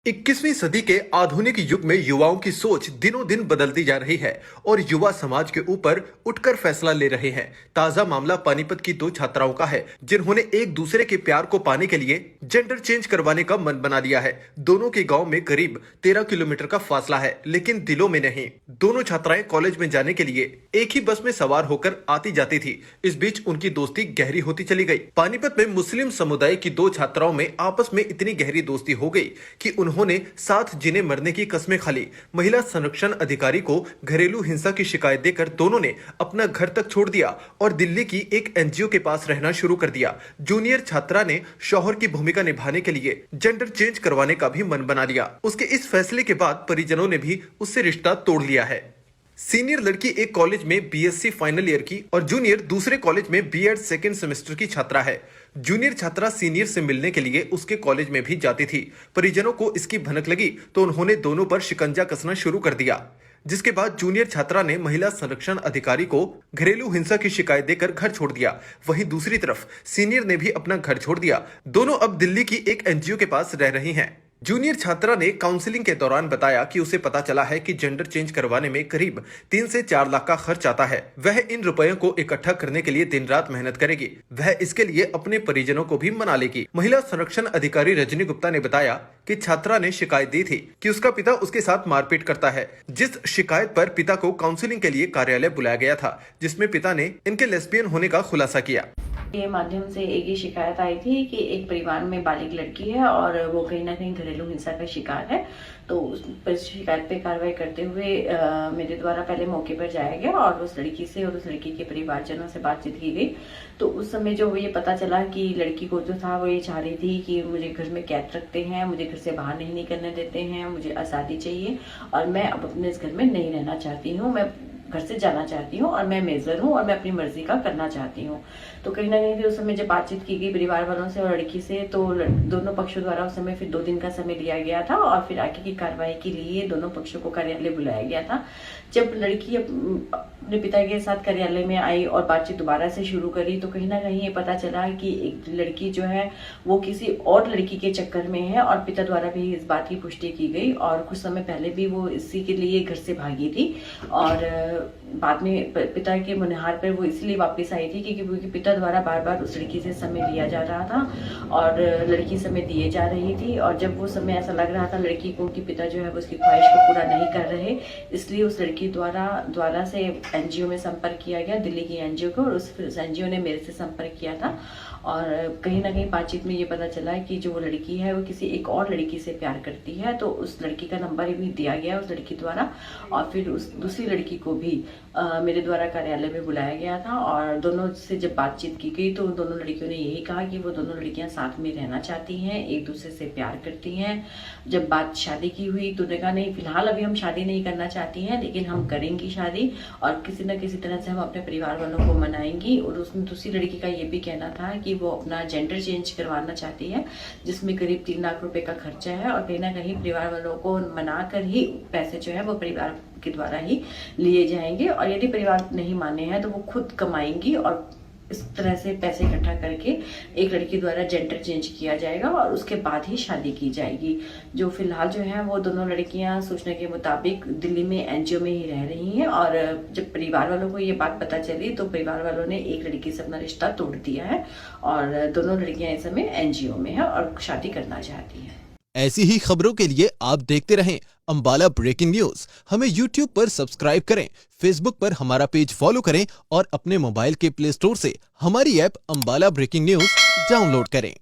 21वीं सदी के आधुनिक युग में युवाओं की सोच दिनों दिन बदलती जा रही है और युवा समाज के ऊपर उठकर फैसला ले रहे हैं। ताजा मामला पानीपत की दो छात्राओं का है जिन्होंने एक दूसरे के प्यार को पाने के लिए जेंडर चेंज करवाने का मन बना लिया है। दोनों के गांव में करीब 13 किलोमीटर का फासला है, लेकिन दिलों में नहीं। दोनों छात्राएं कॉलेज में जाने के लिए एक ही बस में सवार होकर आती जाती थी। इस बीच उनकी दोस्ती गहरी होती चली गई। पानीपत में मुस्लिम समुदाय की दो छात्राओं में आपस में इतनी गहरी दोस्ती हो गई कि उन्होंने साथ जीने मरने की कस्में खा ली। महिला संरक्षण अधिकारी को घरेलू हिंसा की शिकायत देकर दोनों ने अपना घर तक छोड़ दिया और दिल्ली की एक एनजीओ के पास रहना शुरू कर दिया। जूनियर छात्रा ने शौहर की भूमिका निभाने के लिए जेंडर चेंज करवाने का भी मन बना लिया। उसके इस फैसले के बाद परिजनों ने भी उससे रिश्ता तोड़ लिया है। सीनियर लड़की एक कॉलेज में बीएससी फाइनल ईयर की और जूनियर दूसरे कॉलेज में बीएड सेकेंड सेमेस्टर की छात्रा है। जूनियर छात्रा सीनियर से मिलने के लिए उसके कॉलेज में भी जाती थी। परिजनों को इसकी भनक लगी तो उन्होंने दोनों पर शिकंजा कसना शुरू कर दिया, जिसके बाद जूनियर छात्रा ने महिला संरक्षण अधिकारी को घरेलू हिंसा की शिकायत देकर घर छोड़ दिया। वहीं दूसरी तरफ सीनियर ने भी अपना घर छोड़ दिया। दोनों अब दिल्ली की एक एनजीओ के पास रह रही हैं। जूनियर छात्रा ने काउंसलिंग के दौरान बताया कि उसे पता चला है कि जेंडर चेंज करवाने में करीब 3 से 4 लाख का खर्च आता है। वह इन रुपयों को इकट्ठा करने के लिए दिन रात मेहनत करेगी। वह इसके लिए अपने परिजनों को भी मना लेगी। महिला संरक्षण अधिकारी रजनी गुप्ता ने बताया कि छात्रा ने शिकायत दी थी कि उसका पिता उसके साथ मारपीट करता है। जिस शिकायत पर पिता को काउंसलिंग के लिए कार्यालय बुलाया गया था, जिसमें पिता ने इनके लेस्बियन होने का खुलासा किया। के माध्यम से एक ही शिकायत आई थी कि एक परिवार में बालिग लड़की है और वो कहीं ना कहीं घरेलू हिंसा का शिकार है। तो उस पर शिकायत पे कार्रवाई करते हुए मेरे द्वारा पहले मौके पर जाया गया और उस लड़की से और उस लड़की के परिवारजनों से बातचीत की गई। तो उस समय जो ये पता चला कि लड़की को जो था वो ये चाह रही थी कि मुझे घर में कैद रखते हैं, मुझे घर से बाहर नहीं निकलने देते हैं, मुझे आज़ादी चाहिए और मैं अब अपने इस घर में नहीं रहना चाहती हूँ, मैं घर से जाना चाहती हूँ और मैं मेजर हूँ और मैं अपनी मर्जी का करना चाहती हूँ। तो कहीं ना कहीं फिर उस समय जब बातचीत की गई परिवार वालों से और लड़की से, तो दोनों पक्षों द्वारा उस समय फिर 2 दिन का समय लिया गया था और फिर आगे की कार्रवाई के लिए दोनों पक्षों को कार्यालय बुलाया गया था। जब लड़की अपने पिता के साथ कार्यालय में आई और बातचीत दोबारा से शुरू करी तो कहीं ना कहीं ये पता चला कि एक लड़की जो है वो किसी और लड़की के चक्कर में है और पिता द्वारा भी इस बात की पुष्टि की गई और कुछ समय पहले भी वो इसी के लिए घर से भागी थी और बाद में पिता के मुनहार पर वो इसलिए वापस आई थी क्योंकि पिता द्वारा बार बार उस लड़की से समय लिया जा रहा था और लड़की समय दिए जा रही थी और जब वो समय ऐसा लग रहा था लड़की को कि पिता जो है वो उसकी ख्वाहिश को पूरा नहीं कर रहे, इसलिए उस लड़की द्वारा से एनजीओ में संपर्क किया गया, दिल्ली की एनजीओ को, और उस एनजीओ ने मेरे से संपर्क किया था और कहीं ना कहीं बातचीत में ये पता चला कि जो वो लड़की है वो किसी एक और लड़की से प्यार करती है। तो उस लड़की का नंबर भी दिया गया उस लड़की द्वारा और फिर उस दूसरी लड़की को भी मेरे द्वारा कार्यालय में बुलाया गया था और दोनों से जब बातचीत की गई तो दोनों लड़कियों ने यही कहा कि वो दोनों लड़कियां साथ में रहना चाहती हैं, एक दूसरे से प्यार करती हैं। जब बात शादी की हुई तो उन्होंने कहा नहीं, फिलहाल अभी हम शादी नहीं करना चाहती हैं, लेकिन हम करेंगी शादी और किसी न किसी तरह से हम अपने परिवार वालों को मनाएंगी। और उसमें दूसरी लड़की का ये भी कहना था कि वो अपना जेंडर चेंज करवाना चाहती है, जिसमें करीब 3 लाख रुपए का खर्चा है और कहीं ना कहीं परिवार वालों को मनाकर ही पैसे जो है वो परिवार के द्वारा ही लिए जाएंगे और यदि परिवार नहीं माने हैं तो वो खुद कमाएंगी और इस तरह से पैसे इकट्ठा करके एक लड़की द्वारा जेंडर चेंज किया जाएगा और उसके बाद ही शादी की जाएगी। जो फिलहाल जो है वो दोनों लड़कियां सूचना के मुताबिक दिल्ली में एनजीओ में ही रह रही हैं और जब परिवार वालों को ये बात पता चली तो परिवार वालों ने एक लड़की से अपना रिश्ता तोड़ दिया है और दोनों लड़कियां इस समय एनजीओ में है और शादी करना चाहती हैं। ऐसी ही खबरों के लिए आप देखते रहें अंबाला ब्रेकिंग न्यूज। हमें YouTube पर सब्सक्राइब करें, Facebook पर हमारा पेज फॉलो करें और अपने मोबाइल के प्ले स्टोर से हमारी app Ambala breaking news download करें।